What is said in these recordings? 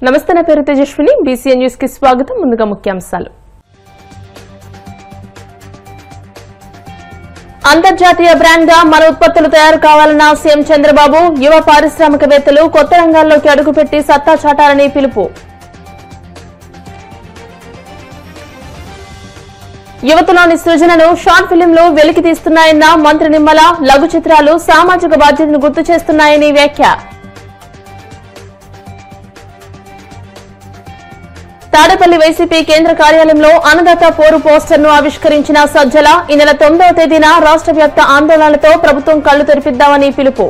నమస్తే, నా పేరు తేజస్విని. బీసీఎన్ న్యూస్ కి స్వాగతం. ముందుగా ముఖ్యాంశాలు. అంతర్జాతీయ బ్రాండ్ గా మన ఉత్పత్తులు తయారు కావాలన్న సీఎం చంద్రబాబు. యువ పారిశ్రామికవేత్తలు కొత్త రంగాల్లోకి అడుగుపెట్టి సత్తా చాటాలని పిలుపు. యువతలోని సృజనను షార్ట్ ఫిలింలు వెలికి తీస్తున్నాయన్న మంత్రి నిమ్మల. లఘు చిత్రాలు సామాజిక బాధ్యతను గుర్తు చేస్తున్నాయని వ్యాఖ్య. తాడేపల్లి వైసీపీ కేంద్ర కార్యాలయంలో అన్నదాత పోరు పోస్టర్ను ఆవిష్కరించిన సజ్జల. ఈ నెల 9వ తేదీన రాష్ట్ర వ్యాప్త ఆందోళనలతో ప్రభుత్వం కళ్లు తెరిపిద్దామని పిలుపు.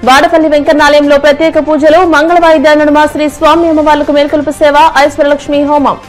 వాడపల్లి వెంకన్నాలయంలో ప్రత్యేక పూజలు. మంగళ వాయిద్యాల నడుమ శ్రీ స్వామి అమ్మవార్లకు మేల్కొలుపు సేవ, ఐశ్వర్యలక్ష్మి హోమం.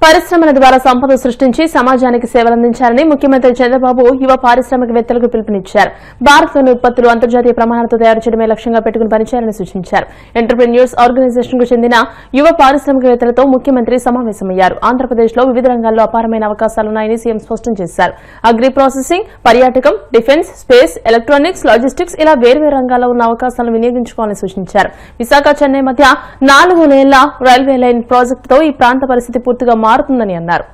పరిశ్రమల ద్వారా సంపద సృష్టించి సమాజానికి సేవలందించాలని ముఖ్యమంత్రి చంద్రబాబు యువ పారిశ్రామికవేత్తలకు పిలుపునిచ్చారు. భారత్లోని ఉత్పత్తులు అంతర్జాతీయ ప్రమాణాలతో తయారు చేయడమే లక్ష్యంగా పెట్టుకుని పనిచేయాలని సూచించారు. ఎంటర్ప్రెన్యూర్స్ ఆర్గనైజేషన్ కు చెందిన యువ పారిశ్రామికవేత్తలతో ముఖ్యమంత్రి సమావేశమయ్యారు. ఆంధ్రప్రదేశ్లో వివిధ రంగాల్లో అపారమైన అవకాశాలున్నాయని సీఎం స్పష్టం చేశారు. అగ్రి ప్రాసెసింగ్, పర్యాటకం, డిఫెన్స్, స్పేస్, ఎలక్ట్రానిక్స్, లాజిస్టిక్స్ ఇలా వేర్వేరు రంగాల్లో ఉన్న అవకాశాలను వినియోగించుకోవాలని సూచించారు. విశాఖ చెన్నై మధ్య 4 లేన్ల రైల్వే లైన్ ప్రాజెక్టుతో ఈ ప్రాంత పరిస్థితి పూర్తిగా మారుతుందని అన్నారు.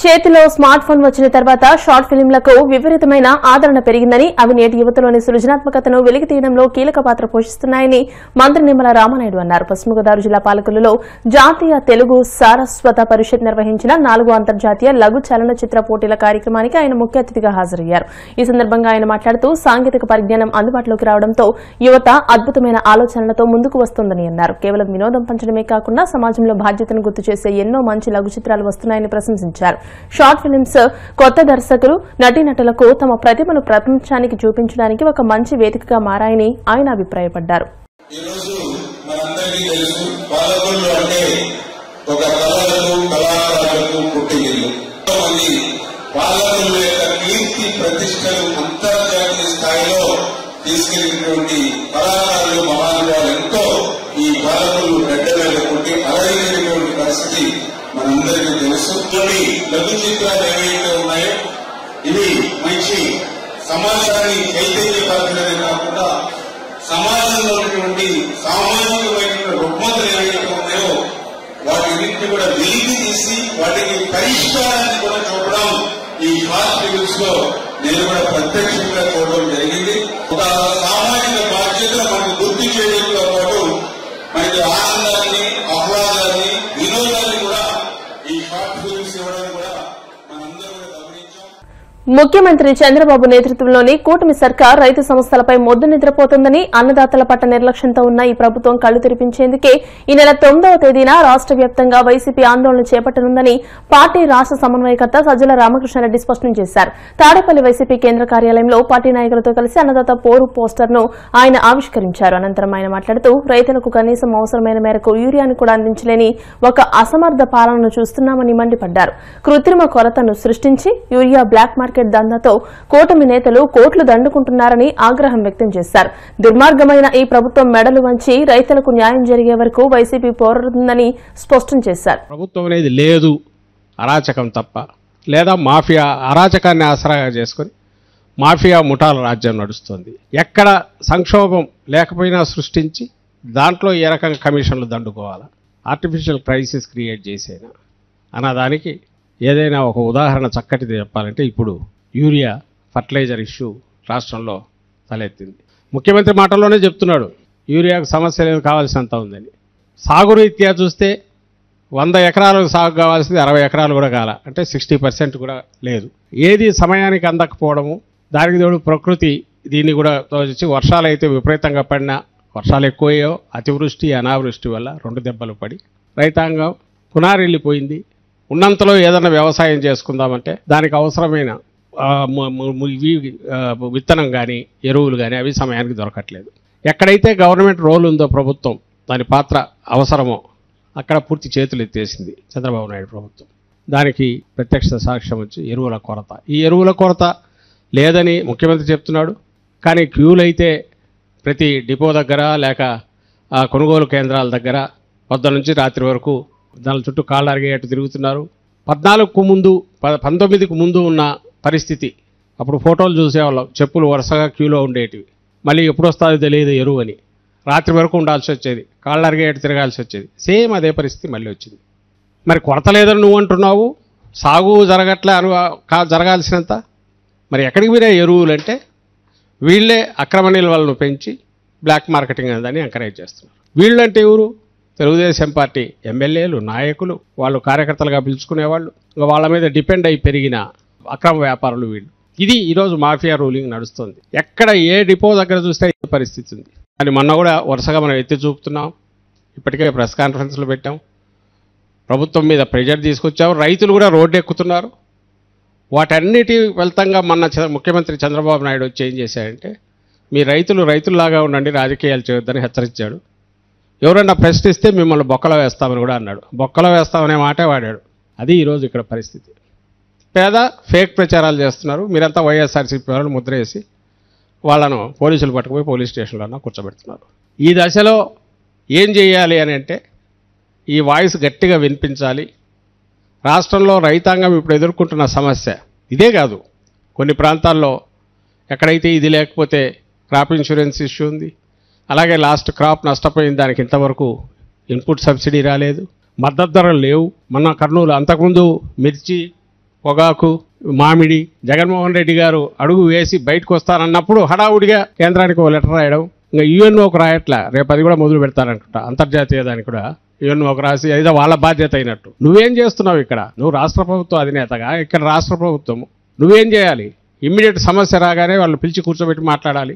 చేతిలో స్మార్ట్ ఫోన్ వచ్చిన తర్వాత షార్ట్ ఫిలింలకు విపరీతమైన ఆదరణ పెరిగిందని, అవి నేటి యువతలోని సృజనాత్మకతను వెలికి తీయడంలో కీలక పాత్ర పోషిస్తున్నాయని మంత్రి నిమ్మల రామానాయుడు అన్నారు. పశ్చిమ గోదావరి జిల్లా పాలకులలో జాతీయ తెలుగు సారస్వత పరిషత్ నిర్వహించిన 4వ అంతర్జాతీయ లఘు చలనచిత్ర పోటీల కార్యక్రమానికి ఆయన ముఖ్య అతిథిగా హాజరయ్యారు. ఈ సందర్భంగా ఆయన మాట్లాడుతూ సాంకేతిక పరిజ్ఞానం అందుబాటులోకి రావడంతో యువత అద్భుతమైన ఆలోచనలతో ముందుకు వస్తోందని అన్నారు. కేవలం వినోదం పంచడమే కాకుండా సమాజంలో బాధ్యతను గుర్తు చేసే ఎన్నో మంచి లఘు చిత్రాలు వస్తున్నాయని ప్రశంసించారు. షార్ట్ ఫిలిమ్స్ కొత్త దర్శకులు, నటీనటులకు తమ ప్రతిభను ప్రపంచానికి చూపించడానికి ఒక మంచి వేదికగా మారాయని ఆయన అభిప్రాయపడ్డారు. తీసుకెళ్లినటువంటి కళాకారులు, మహానుభావులు ఎంతో ఈ బాలకులు గడ్డమైనటువంటి అలైనటువంటి పరిస్థితి మనందరికీ తెలుసు. కొన్ని లఘు చిత్రాలు ఏవైతే ఉన్నాయో ఇవి మంచి సమాజాన్ని చైతన్యపరచడమే కాకుండా సమాజంలో ఉన్నటువంటి సామాజికమైనటువంటి రుగ్మతలు ఏవైతే ఉన్నాయో వాటిని కూడా వెలికి తీసి వాటికి పరిష్కారాన్ని కూడా చూపడం ఈ షార్ట్ ఫిలిమ్స్ లో నేను కూడా ప్రత్యక్షంగా చూడడం జరిగింది. ఒక సామాజిక బాధ్యత మనకు గుర్తు చేయడంతో పాటు మనకి ఆనందాన్ని, ఆహ్లాదాన్ని, వినోదాన్ని కూడా ఈ షార్ట్ ఫిల్మ్స్ ఇవ్వడం కూడా మనందరూ కూడా గమనించాం. ముఖ్యమంత్రి చంద్రబాబు నేతృత్వంలోని కూటమి సర్కార్ రైతు సంస్థలపై మొద్దు నిద్రపోతుందని, అన్నదాతల పట్ల నిర్లక్ష్యంతో ఉన్న ఈ ప్రభుత్వం కళ్లు తెరిపించేందుకే ఈ నెల 9వ తేదీన రాష్ట్ర వ్యాప్తంగా వైసీపీ ఆందోళన చేపట్టనుందని పార్టీ రాష్ట్ర సమన్వయకర్త సజ్జల రామకృష్ణారెడ్డి స్పష్టం చేశారు. తాడేపల్లి వైసీపీ కేంద్ర కార్యాలయంలో పార్టీ నాయకులతో కలిసి అన్నదాత పోరు పోస్టర్ను ఆయన ఆవిష్కరించారు. అనంతరం ఆయన మాట్లాడుతూ రైతులకు కనీసం అవసరమైన మేరకు యూరియాను కూడా అందించలేని ఒక అసమర్థ పాలనను చూస్తున్నామని మండిపడ్డారు. కృత్రిమ కొరతను సృష్టించి యూరియా బ్లాక్ మార్కెట్ దందాతో కూటమి నేతలు కోట్లు దండుకుంటున్నారని ఆగ్రహం వ్యక్తం చేశారు. దుర్మార్గమైన ఈ ప్రభుత్వం మెడలు వంచి రైతులకు న్యాయం జరిగే వరకు వైసీపీ పోరాడుతుందని స్పష్టం చేశారు. ప్రభుత్వం అనేది లేదు, అరాచకం తప్ప, లేదా మాఫియా అరాచకాన్ని ఆసరాగా చేసుకుని మాఫియా ముఠాల రాజ్యం నడుస్తుంది. ఎక్కడ సంక్షోభం లేకపోయినా సృష్టించి దాంట్లో ఏ రకంగా కమిషన్లు దండుకోవాలా, ఆర్టిఫిషియల్ క్రైసిస్ క్రియేట్ చేసేనా అన్నదానికి ఏదైనా ఒక ఉదాహరణ చక్కటిది చెప్పాలంటే ఇప్పుడు యూరియా ఫర్టిలైజర్ ఇష్యూ రాష్ట్రంలో తలెత్తింది. ముఖ్యమంత్రి మాటల్లోనే చెప్తున్నాడు యూరియాకు సమస్య లేదు, కావాల్సినంత ఉందని. సాగు రీత్యా చూస్తే 100 ఎకరాలకు సాగు కావాల్సింది 60 ఎకరాలు కూడా కాల, అంటే 60% కూడా లేదు. ఏది సమయానికి అందకపోవడము, దానికి తోడు ప్రకృతి దీన్ని కూడా తోచి వర్షాలు అయితే విపరీతంగా పడినా, వర్షాలు ఎక్కువయ్యో అతివృష్టి అనావృష్టి వల్ల 2 దెబ్బలు పడి రైతాంగం పునారిల్లిపోయింది. ఉన్నంతలో ఏదైనా వ్యవసాయం చేసుకుందామంటే దానికి అవసరమైన విత్తనం కానీ ఎరువులు కానీ అవి సమయానికి దొరకట్లేదు. ఎక్కడైతే గవర్నమెంట్ రోల్ ఉందో ప్రభుత్వం దాని పాత్ర అవసరమో అక్కడ పూర్తి చేతులు ఎత్తేసింది చంద్రబాబు నాయుడు ప్రభుత్వం. దానికి ప్రత్యక్ష సాక్ష్యం వచ్చి ఎరువుల కొరత. ఈ ఎరువుల కొరత లేదని ముఖ్యమంత్రి చెప్తున్నాడు, కానీ క్యూలు అయితే ప్రతి డిపో దగ్గర లేక కొనుగోలు కేంద్రాల దగ్గర పొద్దున నుంచి రాత్రి వరకు దాని చుట్టూ కాళ్ళు అరిగేటట్టు తిరుగుతున్నారు. 14కు ముందు 19కు ముందు ఉన్న పరిస్థితి అప్పుడు ఫోటోలు చూసేవాళ్ళం, చెప్పులు వరుసగా క్యూలో ఉండేటివి. మళ్ళీ ఎప్పుడు వస్తుందో తెలియదు ఎరువు అని, రాత్రి వరకు ఉండాల్సి వచ్చేది, కాళ్ళు అరిగేటు తిరగాల్సి వచ్చేది. సేమ్ అదే పరిస్థితి మళ్ళీ వచ్చింది. మరి కొరత లేదని నువ్వు అంటున్నావు, సాగు జరగట్లే జరగాల్సినంత. మరి ఎక్కడికి పోయినా ఎరువులు అంటే వీళ్ళే అక్రమ నిల్వలను పెంచి బ్లాక్ మార్కెటింగ్ అనేదాన్ని ఎంకరేజ్ చేస్తున్నారు. వీళ్ళు అంటే ఎవరు? తెలుగుదేశం పార్టీ ఎమ్మెల్యేలు, నాయకులు, వాళ్ళు కార్యకర్తలుగా పిలుచుకునేవాళ్ళు, ఇంకా వాళ్ళ మీద డిపెండ్ అయి పెరిగిన అక్రమ వ్యాపారులు వీళ్ళు. ఇది ఈరోజు మాఫియా రూలింగ్ నడుస్తుంది. ఎక్కడ ఏ డిపో దగ్గర చూస్తే ఈ పరిస్థితి ఉంది. అని మొన్న కూడా వరుసగా మనం ఎత్తి చూపుతున్నాం. ఇప్పటికే ప్రెస్ కాన్ఫరెన్స్లు పెట్టాం, ప్రభుత్వం మీద ప్రెజర్ తీసుకొచ్చాము. రైతులు కూడా రోడ్డు ఎక్కుతున్నారు. వాటన్నిటి ఫలితంగా మొన్న ముఖ్యమంత్రి చంద్రబాబు నాయుడు వచ్చి ఏం చేశాడంటే, మీ రైతుల్లాగా ఉండండి, రాజకీయాలు చేయొద్దని హెచ్చరించాడు. ఎవరన్నా ప్రశ్నిస్తే మిమ్మల్ని బొక్కలో వేస్తామని కూడా అన్నాడు. బొక్కలో వేస్తామనే మాటే వాడాడు. అది ఈరోజు ఇక్కడ పరిస్థితి. పేద ఫేక్ ప్రచారాలు చేస్తున్నారు. మీరంతా వైఎస్ఆర్సీపీ వాళ్ళని ముద్ర వేసి వాళ్ళను పోలీసులు పట్టుకుపోయి పోలీస్ స్టేషన్లో కూర్చోబెడుతున్నారు. ఈ దశలో ఏం చేయాలి అని అంటే, ఈ వాయిస్ గట్టిగా వినిపించాలి. రాష్ట్రంలో రైతాంగం ఇప్పుడు ఎదుర్కొంటున్న సమస్య ఇదే కాదు. కొన్ని ప్రాంతాల్లో ఎక్కడైతే ఇది లేకపోతే క్రాప్ ఇన్సూరెన్స్ ఇష్యూ ఉంది. అలాగే లాస్ట్ క్రాప్ నష్టపోయిన దానికి ఇంతవరకు ఇన్పుట్ సబ్సిడీ రాలేదు, మద్దతు ధరలు లేవు. మొన్న కర్నూలు, అంతకుముందు మిర్చి, పొగాకు, మామిడి జగన్మోహన్ రెడ్డి గారు అడుగు వేసి బయటకు వస్తానన్నప్పుడు హడావుడిగా కేంద్రానికి ఒక లెటర్ రాయడం, ఇంకా యుఎన్ఓకి రాయట్లా, రేపు అది కూడా మొదలు పెడతారంట. అంతర్జాతీయ దానికి కూడా యుఎన్ఓకి రాసి ఏదో వాళ్ళ బాధ్యత అయినట్టు. నువ్వేం చేస్తున్నావు ఇక్కడ? నువ్వు రాష్ట్ర ప్రభుత్వం అధినేతగా, ఇక్కడ రాష్ట్ర ప్రభుత్వం నువ్వేం చేయాలి? ఇమ్మీడియట్ సమస్య రాగానే వాళ్ళు పిలిచి కూర్చోబెట్టి మాట్లాడాలి.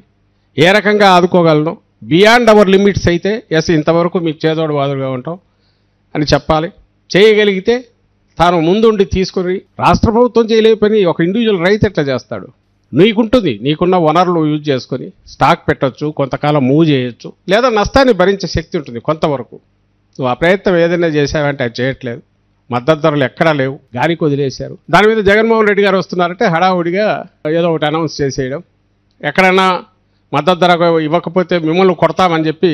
ఏ రకంగా ఆదుకోగలను, బియాండ్ అవర్ లిమిట్స్ అయితే ఎస్ ఇంతవరకు మీకు చేదోడు వాదులుగా ఉంటాం అని చెప్పాలి. చేయగలిగితే తాను ముందుండి తీసుకుని, రాష్ట్ర ప్రభుత్వం చేయలేని పని ఒక ఇండివిజువల్ రైతు ఎట్లా చేస్తాడు? నీకుంటుంది, నీకున్న వనరులు యూజ్ చేసుకొని స్టాక్ పెట్టచ్చు, కొంతకాలం మూవ్ చేయొచ్చు, లేదా నష్టాన్ని భరించే శక్తి ఉంటుంది కొంతవరకు. నువ్వు ఆ ప్రయత్నం ఏదైనా చేశావంటే అది చేయట్లేదు. మద్దతు ధరలు ఎక్కడా లేవు, గాలికి వదిలేశారు. దాని మీద జగన్మోహన్ రెడ్డి గారు వస్తున్నారంటే హడావుడిగా ఏదో ఒకటి అనౌన్స్ చేసేయడం, ఎక్కడన్నా మద్దతు ధర ఇవ్వకపోతే మిమ్మల్ని కొడతామని చెప్పి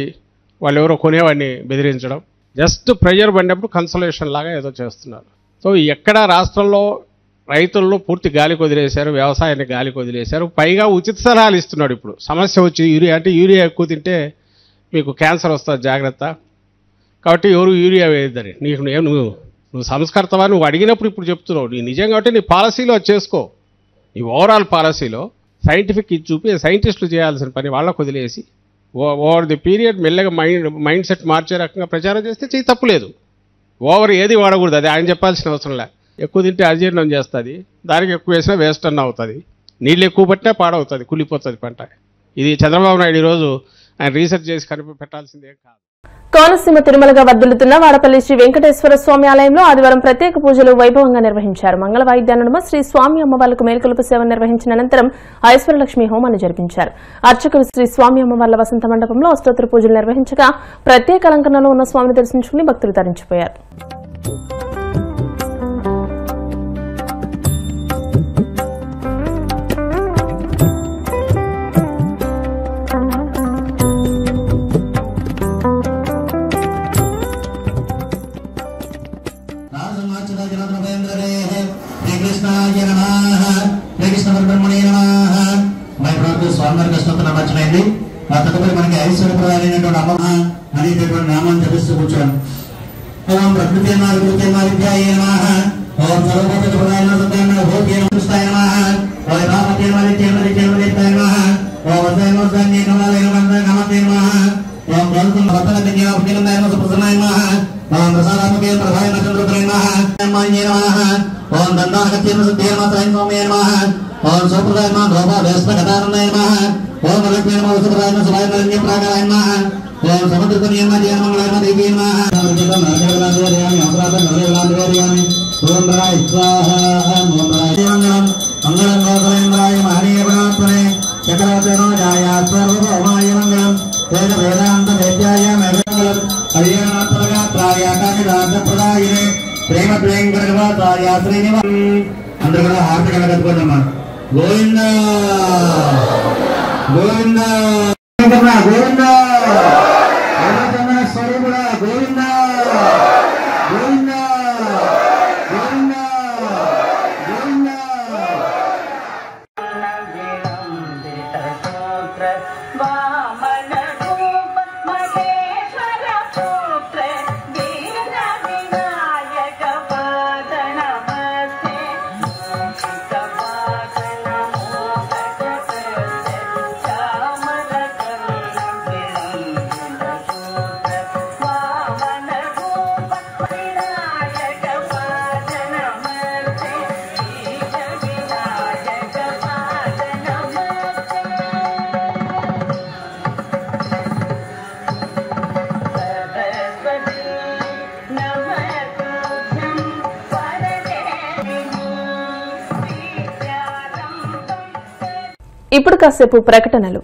వాళ్ళు ఎవరో కొనేవాడిని బెదిరించడం, జస్ట్ ప్రెజర్ పడినప్పుడు కన్సలేషన్ లాగా ఏదో చేస్తున్నారు. సో ఎక్కడ రాష్ట్రంలో రైతులను పూర్తి గాలికి వదిలేశారు, వ్యవసాయాన్ని గాలికి వదిలేశారు. పైగా ఉచిత సలహాలు ఇస్తున్నాడు. ఇప్పుడు సమస్య వచ్చి యూరియా ఎక్కువ తింటే మీకు క్యాన్సర్ వస్తుంది, జాగ్రత్త, కాబట్టి ఎవరు యూరియా వేయద్దని. నువ్వు సంస్కర్తవా, నువ్వు అడిగినప్పుడు ఇప్పుడు చెప్తున్నావు. నీ నిజంగా అంటే నీ పాలసీలో చేసుకో, నీ ఓవరాల్ పాలసీలో సైంటిఫిక్ ఇది చూపి సైంటిస్టులు చేయాల్సిన పని వాళ్ళకు వదిలేసి ఓవర్ ది పీరియడ్ మెల్లగా మైండ్ సెట్ మార్చే రకంగా ప్రచారం చేస్తే చేయి తప్పులేదు. ఓవర్ ఏది వాడకూడదు, అది ఆయన చెప్పాల్సిన అవసరం లే. ఎక్కువ తింటే అజీర్ణం చేస్తుంది, దానికి ఎక్కువ వేసినా వేస్ట్ అన్న అవుతుంది, నీళ్ళు ఎక్కువ పట్టినా పాడవుతుంది, కుళ్ళిపోతుంది పంట. ఇది చంద్రబాబు నాయుడు ఈరోజు ఆయన రీసెర్చ్ చేసి కనిపెట్టాల్సిందే కాదు. కోనసీమ తిరుమలగా వర్ధిల్లుతున్న వాడపల్లి శ్రీ వెంకటేశ్వర స్వామి ఆలయంలో ఆదివారం ప్రత్యేక పూజలు వైభవంగా నిర్వహించారు. మంగళ వాయిద్యాల శ్రీ స్వామి అమ్మవార్లకు మేల్కొలుపు సేవ నిర్వహించిన అనంతరం ఐశ్వర్యలక్ష్మి హోమాన్ని జరిపించారు. అర్చకులు శ్రీ స్వామి అమ్మవార్ల వసంత మండపంలో అష్టోత్తర పూజలు నిర్వహించగా ప్రత్యేక అలంకరణలో ఉన్న స్వామిని దర్శించుకుని భక్తులు తరించిపోయారు. స్వామివారికి అష్టోత్తర నమర్చమైంది. ఆ తదుపరి మనకి ఐశ్వర్యప్రదాయమైనటువంటి అమ్మ అనేటటువంటి నామాన్ని జపిస్తూ కూర్చోండి. ఓం ప్రకృతి విద్యాయ నమః, ఓం సర్వభూతప్రదాయ నమః, భూతే నమః, ఓం రామతే నమః, ఓం వదయనోదన్య నమః, ఓం బ్రహ్మ వదన దివ్యాయ నమః, ఓం ప్రసాదాత్మకే ప్రధాయ నమః, ఓం దండాగత్య నమః, ఓం సోప్రదాయ నమః, వేస్పగదారణాయ నమః, ఓం లక్ష్మీ నమః, సుప్రదాయ నమః, సుభాయ ప్రాకారాయ నమః, ఓం సముద్రపుణ్య మధ్య మంగళాయ దేవీ నమః, ఓం రాయ స్వాహా, ఓం రాయ మంగళం మంగళం గోత్రేంద్రాయ మహనీయగుణాత్మనే చక్రవర్తినోజాయ సర్వభౌమాయ మంగళం వేద వేదాంత వేద్యాయ మంగళం హరియాణాత్మగాత్రాయ కాకిదార్థప్రదాయినే ప్రేమ ప్రేంకరవాతాయ శ్రీనివాస. అందరూ కూడా హారతి కలగట్టుకోండమ్మా. గోవింద గోవింద గోవింద స్వరూపుడా గోవింద గోవింద గోవింద గోవింద. ఇప్పుడు కాసేపు ప్రకటనలు.